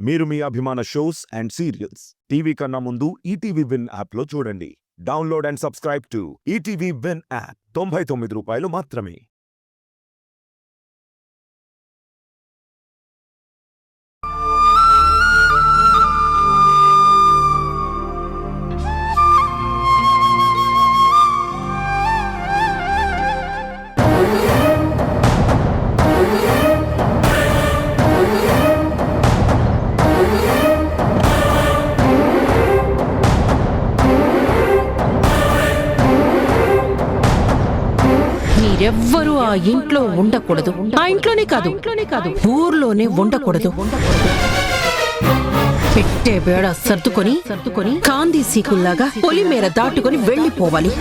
మీరు మీ అభిమాన shows and serials TV కన్నా ముందు ఈటీవీ విన్ యాప్లో చూడండి. Download and subscribe to ETV win app. 99 రూపాయలు మాత్రమే. ఎవ్వరూ ఆ ఇంట్లో ఉండకూడదు. ఆ ఇంట్లోనే కాదు ఊర్లోనే ఉండకూడదు. పెట్టే బేడ సర్దుకొని కాందీ సీకుల్లాగా పొలిమేర దాటుకొని వెళ్ళిపోవాలి.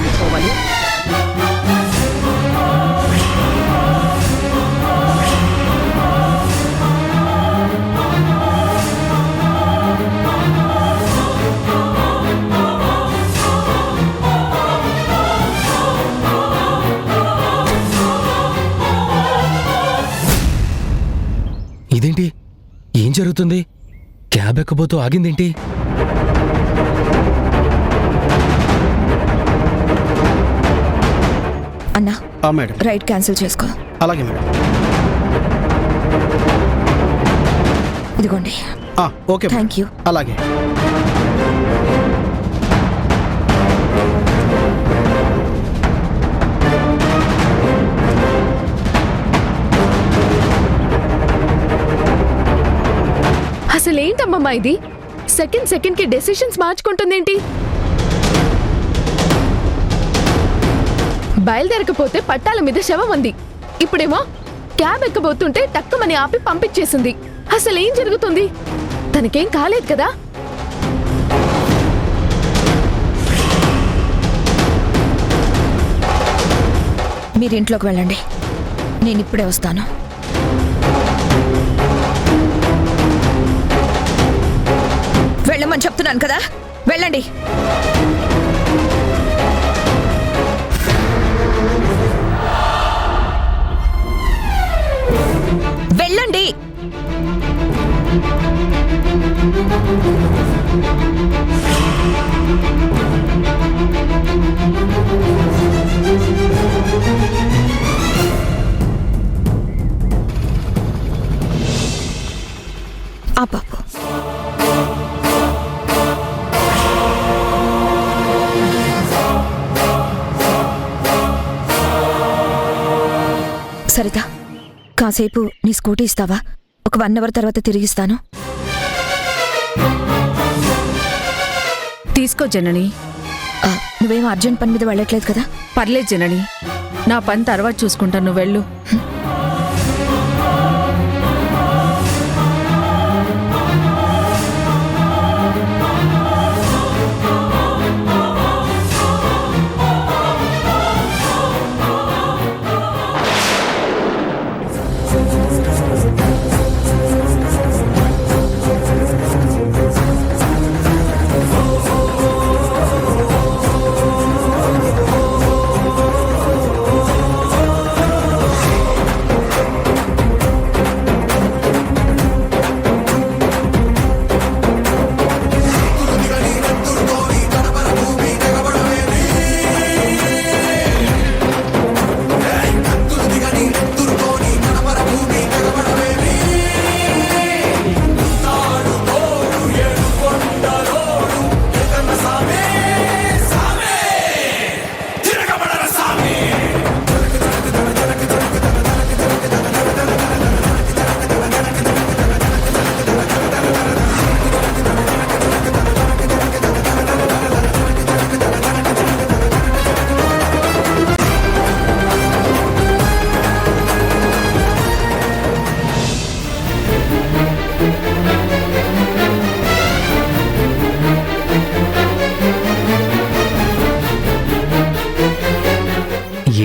ఇదేంటి? ఏం జరుగుతుంది? క్యాబ్ ఎక్కబోతూ ఆగిందేంటి? అన్నా మేడం, రైడ్ క్యాన్సిల్ చేసుకో. అలాగే మేడం. ఇదిగోండి. Okay, thank you. అలాగే. అసలేంటమ్మమ్మా ఇది? సెకండ్ కి డెసిషన్స్ మార్చుకుంటుందేంటి? బయలుదేరకపోతే పట్టాల మీద శవం ఉంది. ఇప్పుడేమో క్యాబ్ ఎక్కబోతుంటే టక్కుమని ఆపి పంపించేసింది. అసలేం జరుగుతుంది? తనకేం కాలేదు కదా? మీరు ఇంట్లోకి వెళ్ళండి, నేను ఇప్పుడే వస్తాను. వెళ్ళమని చెప్తున్నాను కదా, వెళ్ళండి. వెళ్ళండి. ఆ పాపు సరిత, కాసేపు నీ స్కూటీ ఇస్తావా? ఒక 1 అవర్ తర్వాత తిరిగిస్తాను. తీసుకో జనని. నువ్వేం అర్జెంట్ పని మీద వెళ్ళట్లేదు కదా? పర్లేదు జనని, నా పని తర్వాత చూసుకుంటాను, నువ్వు వెళ్ళు.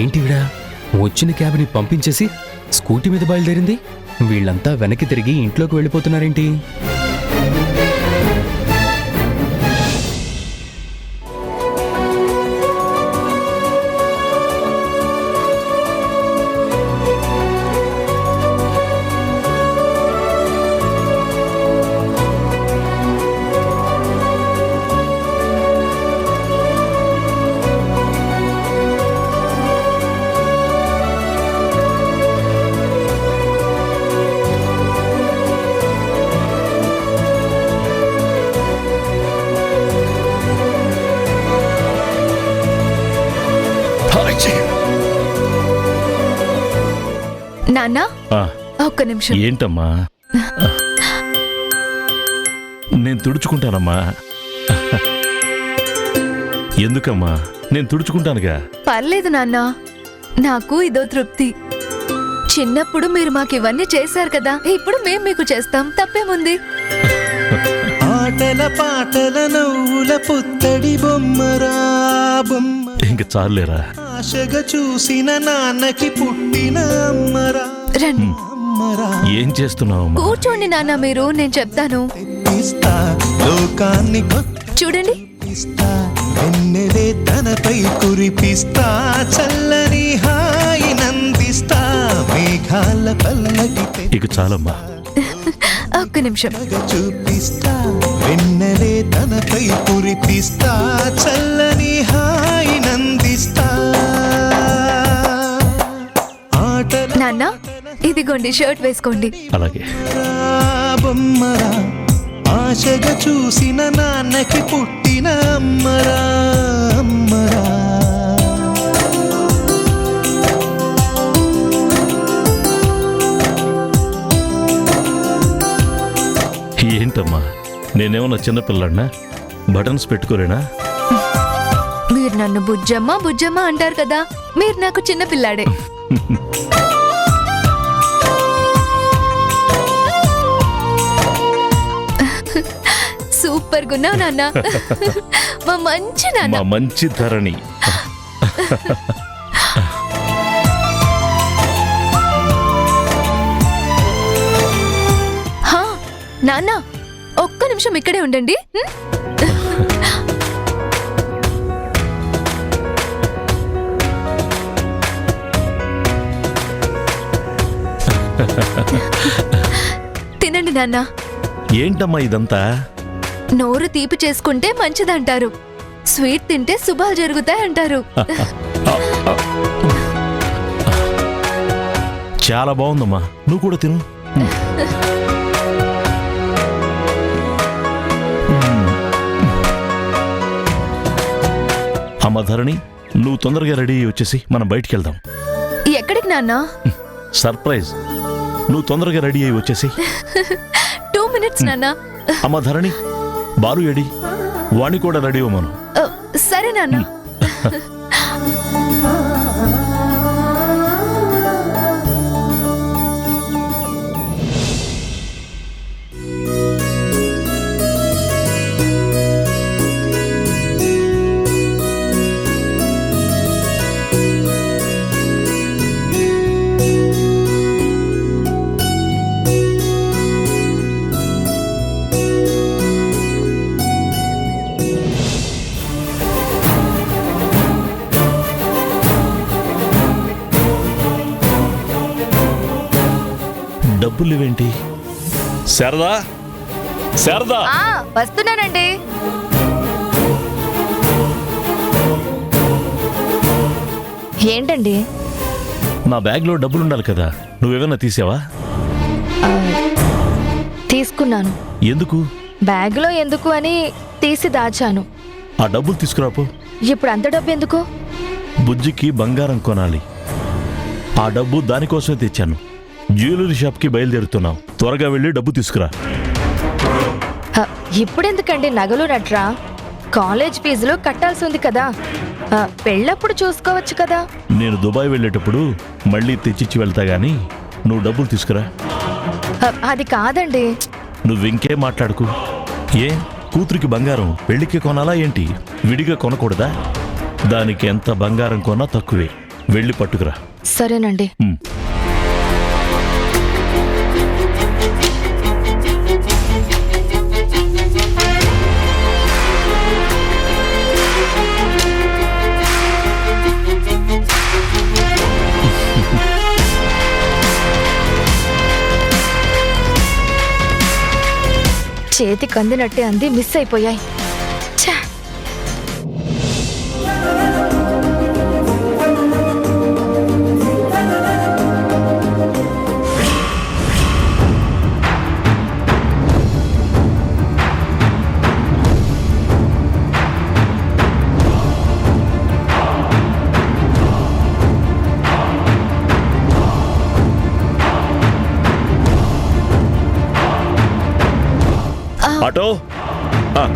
ఏంటివిడా వచ్చిన క్యాబ్ని పంపించేసి స్కూటీ మీద బయలుదేరింది? వీళ్ళంతా వెనక్కి తిరిగి ఇంట్లోకి వెళ్ళిపోతున్నారేంటి? నాన్న ఆ, ఒక్క నిమిషం. ఏంటమ్మా? నేను తుడుచుకుంటానమ్మా. ఎందుకమ్మా? నేను తుడుచుకుంటానుగా. పర్లేదు నాన్న, నాకు ఇదో తృప్తి. చిన్నప్పుడు మీరు మాకు ఇవన్నీ చేశారు కదా, ఇప్పుడు మేం మీకు చేస్తాం, తప్పేముంది? ఆటల పాటల నవ్వుల పుత్తడి బొమ్మరా బొమ్మ, ఇంక చాలేరా. ఆశగా చూసిన నాన్నకి పుట్టిన అమ్మరా రండి అమ్మరా. ఏం చేస్తున్నావు? కూర్చోండి నాన్న, మీరు నేను చెప్తాను. తెప్పిస్తా లోకాన్ని చూడండి, కొత్తిస్తా, వెన్నెలే తనపై కురిపిస్తా, చల్లని హాయి నందిస్తా, మేఘాల పల్లకి ఇక చాలమ్మా. ఒక్క నిమిషం. చూపిస్తా, వెన్నెలే తనపై కురిపిస్తా, చల్లని హాయి నందిస్తా. ఆటల నాన్న, ఇదిగోండి షర్ట్ వేసుకోండి. అలాగే. బొమ్మరా, ఆశగా చూసిన నాన్నకి పుట్టిన అమ్మరా అమ్మరా. ఏంటమ్మా, నేనేమన్నా చిన్నపిల్లన్నా? బటన్స్ పెట్టుకోలేనా? మీరు నన్ను బుజ్జమ్మ బుజ్జమ్మ అంటారు కదా, మీరు నాకు చిన్న పిల్లాడే. సూపర్ గున్నావు నాన్న, మా మంచి నాన్న. మా మంచి ధరణి. హా, నాన్న ఒక్క నిమిషం ఇక్కడే ఉండండి. తినండి నాన్న. ఏంటమ్మా ఇదంతా? నోరు తీపి చేసుకుంటే మంచిదంటారు, స్వీట్ తింటే శుభాలు జరుగుతాయి అంటారు. చాలా బాగుందమ్మా, నువ్వు కూడా తిను. అమ్మ ధరణి, నువ్వు తొందరగా రెడీ అయ్యి వచ్చేసి మనం బయటికి వెళ్దాం. ఎక్కడికి నాన్న? సర్ప్రైజ్. నువ్వు తొందరగా రెడీ అయ్యి వచ్చేసి. 2 minutes నాన్న. అమ్మ ధరణి, బాలు ఎడి, వాణి కూడా రెడీ అవ్వమను. సరే నాన్న. డబ్బులు ఇవేంటి? శారదా, శారదా. వస్తున్నానండి. ఏంటండి? నా బ్యాగ్లో డబ్బులు ఉండాలి కదా, నువ్వేమన్నా తీసావా? తీసుకున్నాను. ఎందుకు? బ్యాగ్లో ఎందుకు అని తీసి దాచాను. ఆ డబ్బులు తీసుకురాపో. ఇప్పుడు అంత డబ్బు ఎందుకు? బుజ్జికి బంగారం కొనాలి. ఆ డబ్బు దానికోసమే తెచ్చాను. జ్యువెలరీ షాప్కి బయలుదేరుతున్నాం. త్వరగా వెళ్ళి డబ్బు తీసుకురా. ఇప్పుడెందుకండి నగలు నట్రా? కాలేజ్ ఫీజులు కట్టాల్సి ఉంది కదా, పెళ్ళప్పుడు చూసుకోవచ్చు కదా. నేను దుబాయ్ వెళ్ళేటప్పుడు మళ్ళీ తెచ్చిచ్చి వెళ్తా గానీ నువ్వు డబ్బులు తీసుకురా. అది కాదండి. నువ్వింకేం మాట్లాడుకు. ఏ కూతురికి బంగారం పెళ్లికి కొనాలా ఏంటి? విడిగా కొనకూడదా? దానికి ఎంత బంగారం కొన్నా తక్కువే. వెళ్ళి పట్టుకురా. సరేనండి. చేతికి అందినట్టే అంది, మిస్ అయిపోయాయి. ఛా! ఆటో ఆ.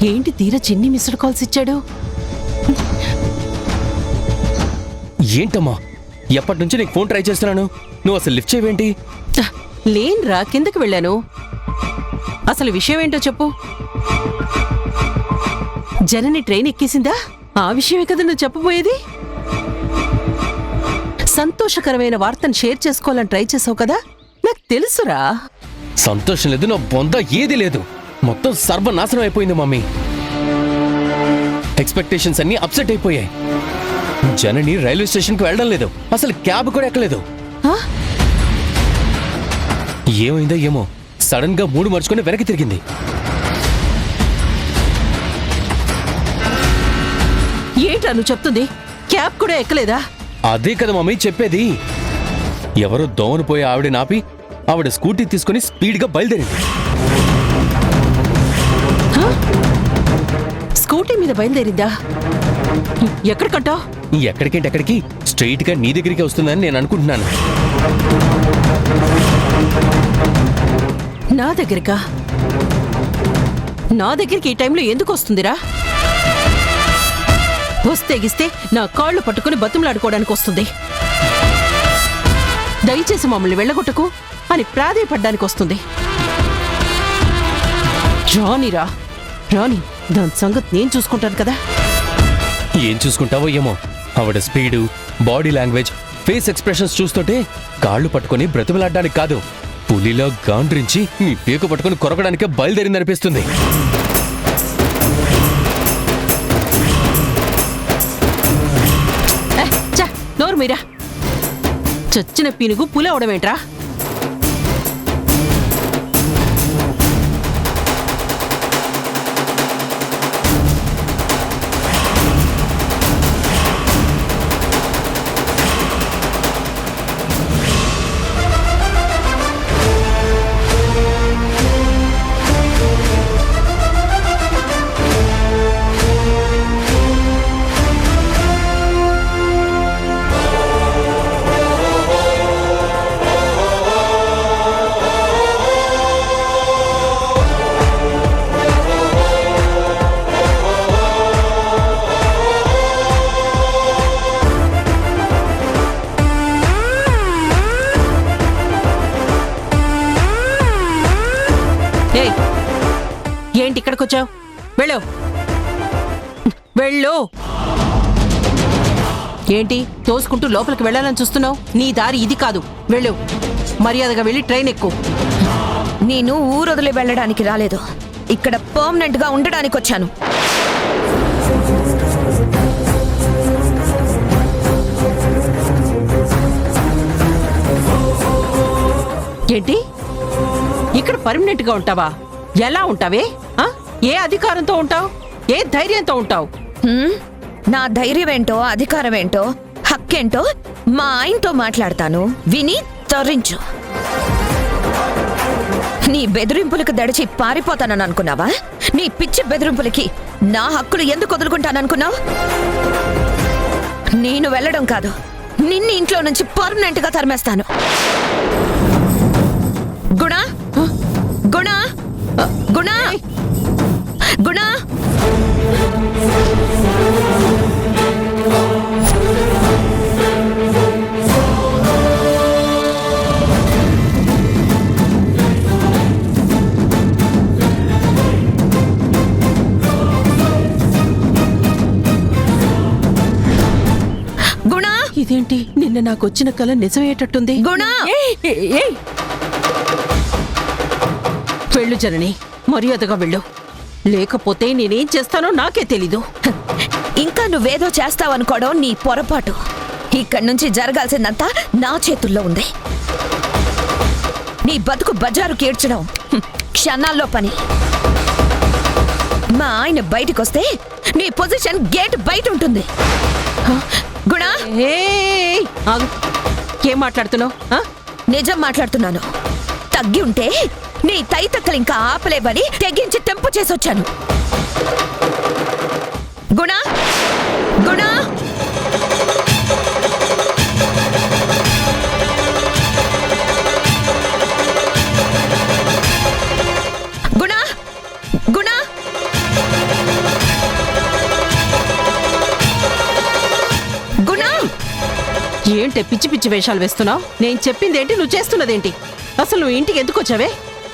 ఏంటి తీరా చిన్ని మిస్డ్ కాల్స్ ఇచ్చాడు? ఏంటమ్మా ఎప్పటి నుంచి నీకు ఫోన్ ట్రై చేస్తున్నాను, నువ్వు అసలు లిఫ్ట్ చేయవేంటి? లేన్రా, కిందకి వెళ్ళాను. అసలు విషయం ఏంటో చెప్పు. జనని ట్రైన్ ఎక్కేసిందా? ఆ విషయమే కదా నువ్వు చెప్పబోయేది. సంతోషకరమైన వార్తను షేర్ చేసుకోవాలని ట్రై చేసావు కదా, నాకు తెలుసురా. సంతోషం లేదు, నా బొంద ఏది లేదు, మొత్తం సర్వనాశనం అయిపోయింది మమ్మీ. ఎక్స్పెక్టేషన్స్ అన్ని అప్సెట్ అయిపోయాయి. జనని రైల్వే స్టేషన్కి వెళ్ళడం లేదు, అసలు క్యాబ్ కూడా ఎక్కలేదు. ఆ? ఏమైందో ఏమో, సడన్ గా మూడు మర్చుకొని వెనక్కి తిరిగింది. ఏంట్రా నువ్వు చెప్తుంది? క్యాబ్ కూడా ఎక్కలేదా? అదే కదా మమ్మీ చెప్పేది. ఎవరో దోమను పోయే ఆవిడ నాపి ఆవిడ స్కూటీ తీసుకుని స్పీడ్గా బయలుదేరింది. స్కూటీ మీద బయలుదేరిందా? ఎక్కడికంటావు? ఎక్కడికేంటి ఎక్కడికి, స్ట్రైట్ గా నీ దగ్గరికి వస్తుందని నేను అనుకుంటున్నాను. నా దగ్గరకా? నా దగ్గరికి ఈ టైంలో ఎందుకు వస్తుందిరా? వస్తే గిస్తే నా కాళ్ళు పట్టుకుని బతుములాడుకోవడానికి వస్తుంది. దయచేసి మమ్మల్ని వెళ్ళగొట్టకు అని ప్రాధేయపడ్డానికి వస్తుంది. రానిరా రాని, దాని సంగతి నేను చూసుకుంటాను కదా. ఏం చూసుకుంటావో ఏమో, ఆవిడ speed, body language, face expressions చూస్తుంటే కాళ్ళు పట్టుకుని బ్రతిమలాడ్డానికి కాదు, పులిలో గాండ్రించి నీ పీక పట్టుకుని కొరకడానికే బయలుదేరిందనిపిస్తుంది. నోరు మీరా, చచ్చిన పీనుగు పులి అవడమేంట్రా? ఏంటి ఇక్కడికొచ్చావు? వెళ్ళు వెళ్ళు. ఏంటి తోసుకుంటూ లోపలికి వెళ్ళాలని చూస్తున్నావు? నీ దారి ఇది కాదు, వెళ్ళు. మర్యాదగా వెళ్ళి ట్రైన్ ఎక్కు. నేను ఊరొదిలి వెళ్ళడానికి రాలేదు, ఇక్కడ పర్మనెంట్ గా ఉండడానికి వచ్చాను. ఏంటి ఇక్కడ పర్మనెంట్ గా ఉంటావా? ఎలా ఉంటావే? ఏ అధికారంతో ఉంటావు? ఏ ధైర్యంతో ఉంటావు? నా ధైర్యం ఏంటో, అధికారం ఏంటో, హక్కేంటో మా ఆయనతో మాట్లాడతాను, విని తరించు. నీ బెదిరింపులకు దడిచి పారిపోతానని అనుకున్నావా? నీ పిచ్చి బెదిరింపులకి నా హక్కులు ఎందుకు వదులుకుంటాననుకున్నావు? నేను వెళ్ళడం కాదు, నిన్ను ఇంట్లో నుంచి పర్మనెంట్ గా తరిమేస్తాను. గుణ గుణ గుణ గుణ నిన్న నాకొచ్చిన కల నిజమయ్యేటట్టుంది. గుణ! ఏయ్, ఏయ్, ఏయ్. వెళ్ళు జనని, మర్యాదగా వెళ్ళు. లేకపోతే నేనేం చేస్తానో నాకే తెలీదు. ఇంకా నువ్వేదో చేస్తావనుకోవడం నీ పొరపాటు. ఇక్కడి నుంచి జరగాల్సిందంతా నా చేతుల్లో ఉంది. నీ బతుకు బజారు కీడ్చడం క్షణాల్లో పని. మా ఆయన బయటికొస్తే నీ పొజిషన్ గేట్ బయట ఉంటుంది. గుణ, ఏయ్, ఆగు. ఏం మాట్లాడుతున్నావు? నిజం మాట్లాడుతున్నాను. తగ్గి ఉంటే నీ తైతక్కలు ఇంకా ఆపలేవని తెగించి తెంపు చేసొచ్చాను. గుణ, గుణ! గుణ, గుణ! గుణ! ఏంటి పిచ్చి పిచ్చి వేషాలు వేస్తున్నావు? నేను చెప్పిందేంటి, నువ్వు చేస్తున్నదేంటి? అసలు నువ్వు ఇంటికి ఎందుకు వచ్చావే?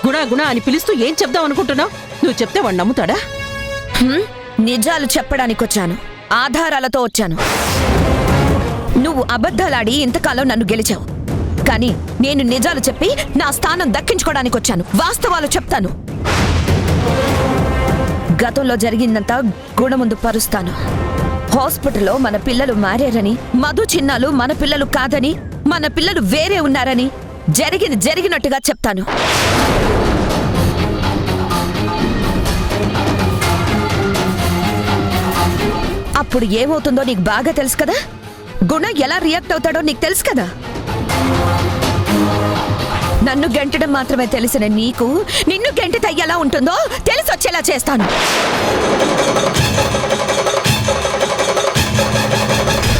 గుణ గుణ అని పిలుస్తూ ఏం చెప్దాం అనుకుంటున్నావు? నువ్వు చెప్తే వాడు నమ్ముతాడా? నిజాలు చెప్పడానికొచ్చాను. ఆధారాలతో వచ్చాను. నువ్వు అబద్ధాలాడి ఇంతకాలం నన్ను గెలిచావు. కానీ నేను నిజాలు చెప్పి నా స్థానం దక్కించుకోవడానికి వచ్చాను. వాస్తవాలు చెప్తాను. గతంలో జరిగిందంతా గుణ ముందు పరుస్తాను. హాస్పిటల్లో మన పిల్లలు మారారని, మధు చిన్నాలు మన పిల్లలు కాదని, మన పిల్లలు వేరే ఉన్నారని జరిగినట్టుగా చెప్తాను. అప్పుడు ఏమవుతుందో నీకు బాగా తెలుసు కదా. గుణ ఎలా రియాక్ట్ అవుతాడో నీకు తెలుసు కదా. నన్ను గెంటడం మాత్రమే తెలిసిన నీకు నిన్ను గెంటితే ఎలా ఉంటుందో తెలిసొచ్చేలా చేస్తాను.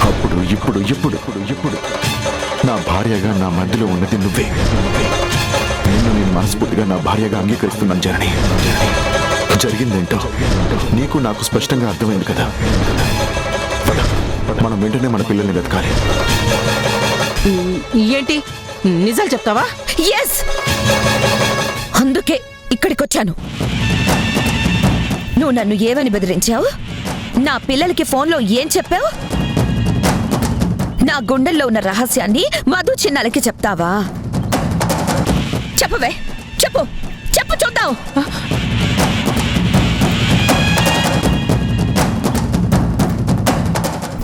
అప్పుడు ఇప్పుడు ఇప్పుడు ఇప్పుడు నా భార్యగా నా మధ్యలో ఉన్నది నువ్వే. నేను మనస్ఫూర్తిగా నా భార్యగా అంగీకరిస్తున్నాను జనని. జరిగిందేంటో నీకు నాకు స్పష్టంగా అర్థమైంది కదా. మనం వెంటనే మన పిల్లల్ని వెతకాలి. ఏంటి నిజాలు చెప్తావా? ఎస్, అందుకే ఇక్కడికొచ్చాను. నువ్వు నన్ను ఏమని బెదిరించావు? నా పిల్లలకి ఫోన్లో ఏం చెప్పావు? నా గుండెల్లో ఉన్న రహస్యాన్ని మధు చిన్నాలకి చెప్తావా? చెప్పవే, చెప్పు చెప్పు చూద్దాం.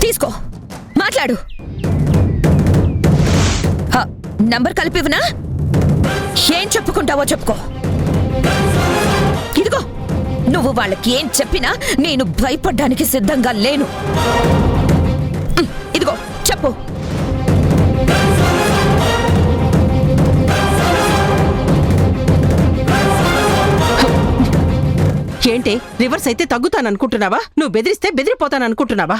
తీసుకో, మాట్లాడు. నంబర్ కలిపివనా? ఏం చెప్పుకుంటావో చెప్పుకో. ఇదిగో, నువ్వు వాళ్ళకి ఏం చెప్పినా నేను భయపడ్డానికి సిద్ధంగా లేను. ఇదిగో చెప్పు. ఏంటి రివర్స్ అయితే తగ్గుతాననుకుంటున్నావా? నువ్వు బెదిరిస్తే బెదిరిపోతాననుకుంటున్నావా?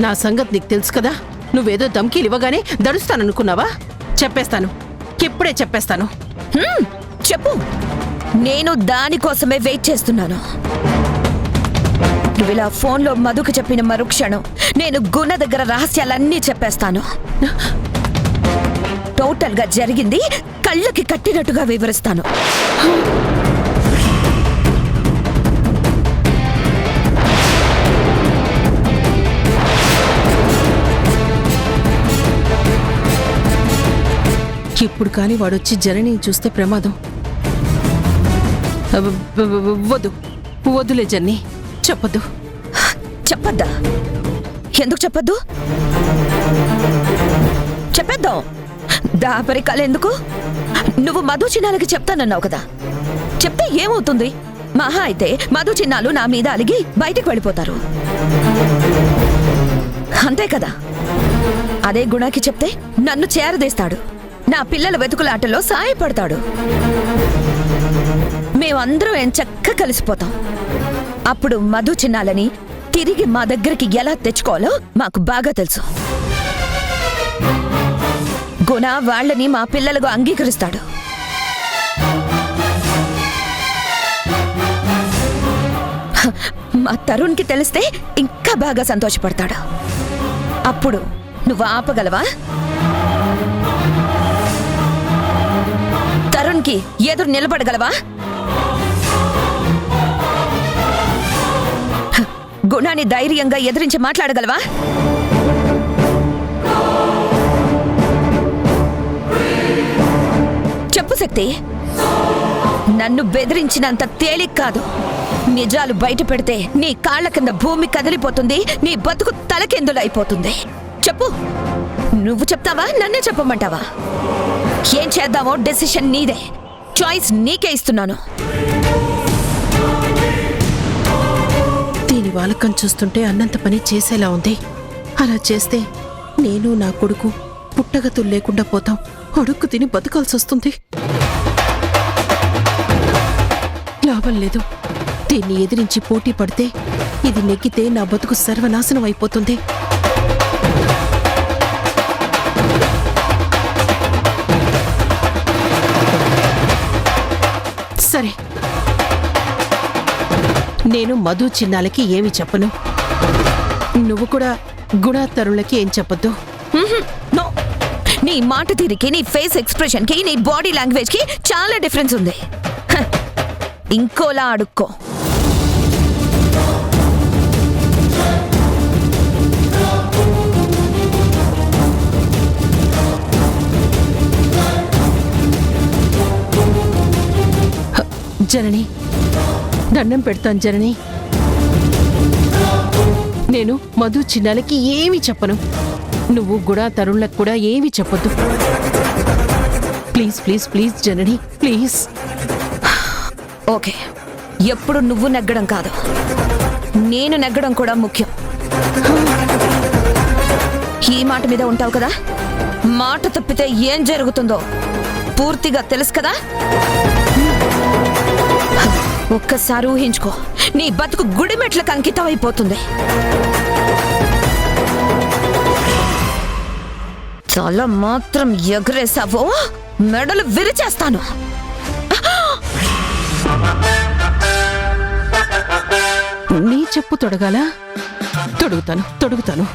నా సంగతి నీకు తెలుసు కదా. నువ్వేదో ధమ్కీలు ఇవ్వగానే దడుస్తాననుకున్నావా? చెప్పేస్తాను, ఇప్పుడే చెప్పేస్తాను. చెప్పు. నేను దానికోసమే వెయిట్ చేస్తున్నాను. నువ్వు ఇలా ఫోన్లో మధుకు చెప్పిన మరుక్షణం నేను గుణ దగ్గర రహస్యాలన్నీ చెప్పేస్తాను. టోటల్గా జరిగింది కళ్ళకి కట్టినట్టుగా వివరిస్తాను. ఇప్పుడు కానీ వాడొచ్చి జనని చూస్తే ప్రమాదం. వద్దు, వద్దులే జన్ని, చెప్పొద్దు. చెప్పొద్దా? ఎందుకు చెప్పొద్దు? చెప్పేద్దాం. దాపరికాలు ఎందుకు? నువ్వు మధు చిన్నాలకి చెప్తానన్నావు కదా. చెప్తే ఏమవుతుంది? మహా అయితే మధు చిన్నాలు నా మీద అలిగి బయటికి వెళ్ళిపోతారు. అంతే కదా. అదే గుణాకి చెప్తే నన్ను చేరదీస్తాడు. నా పిల్లల వెతుకులాటలో సాయపడతాడు. మేమందరం ఎంచక్కా కలిసిపోతాం. అప్పుడు మధు చిన్నాలని తిరిగి మా దగ్గరికి ఎలా తెచ్చుకోవాలో మాకు బాగా తెలుసు. గుణ వాళ్ళని మా పిల్లలకు అంగీకరిస్తాడు. మా తరుణ్కి తెలిస్తే ఇంకా బాగా సంతోషపడతాడు. అప్పుడు నువ్వు ఆపగలవా? తరుణ్కి ఎదురు నిలబడగలవా? గుణాన్ని ధైర్యంగా ఎదిరించి మాట్లాడగలవా? శృతి, నన్ను బెదిరించినంత తేలిక కాదు. నిజాలు బయట పెడితే నీ కాళ్ల కింద భూమి కదిలిపోతుంది, నీ బతుకు తలకెందులైపోతుంది. చెప్పు, నువ్వు చెప్తావా, నన్నే చెప్పమంటావా? ఏం చేద్దామో డెసిషన్ నీదే, చాయిస్ నీకే ఇస్తున్నాను. దీని వాలకం చూస్తుంటే అన్నంత పని చేసేలా ఉంది. అలా చేస్తే నేను నా కొడుకు పుట్టగతులు లేకుండా పోతాం. అడుక్కు తిని బతకాల్సి వస్తుంది. లాభం లేదు. దీన్ని ఎదిరించి పోటీ పడితే ఇది నెగ్గితే నా బతుకు సర్వనాశనం అయిపోతుంది. సరే, నేను మధు చిన్నాలకి ఏమి చెప్పను. నువ్వు కూడా గుణాతరులకి ఏం చెప్పొద్దు. నో, నీ మాట తీరికి, నీ ఫేస్ ఎక్స్ప్రెషన్ కి, నీ బాడీ లాంగ్వేజ్ కి చాలా డిఫరెన్స్ ఉంది. హ, ఇంకోలా అడుక్కో. జనని, దండం పెడతాను జనని. నేను మధు చిన్నాలకి ఏమీ చెప్పను. నువ్వు కూడా తరుణ్లకు కూడా ఏమీ చెప్పొద్దు. Please please please Janani, please. Okay, ఎప్పుడు నువ్వు నెగ్గడం కాదు, నేను నెగ్గడం కూడా ముఖ్యం. ఈ మాట మీద ఉంటావు కదా? మాట తప్పితే ఏం జరుగుతుందో పూర్తిగా తెలుసు కదా? ఒక్కసారి ఊహించుకో, నీ బతుకు గుడిమెట్లకు అంకితం అయిపోతుంది. చాలా మాత్రం ఎగరేసావో మెడలు విరిచేస్తాను. నీ చెప్పు తొడగాల? తొడుగుతాను తొడుగుతాను.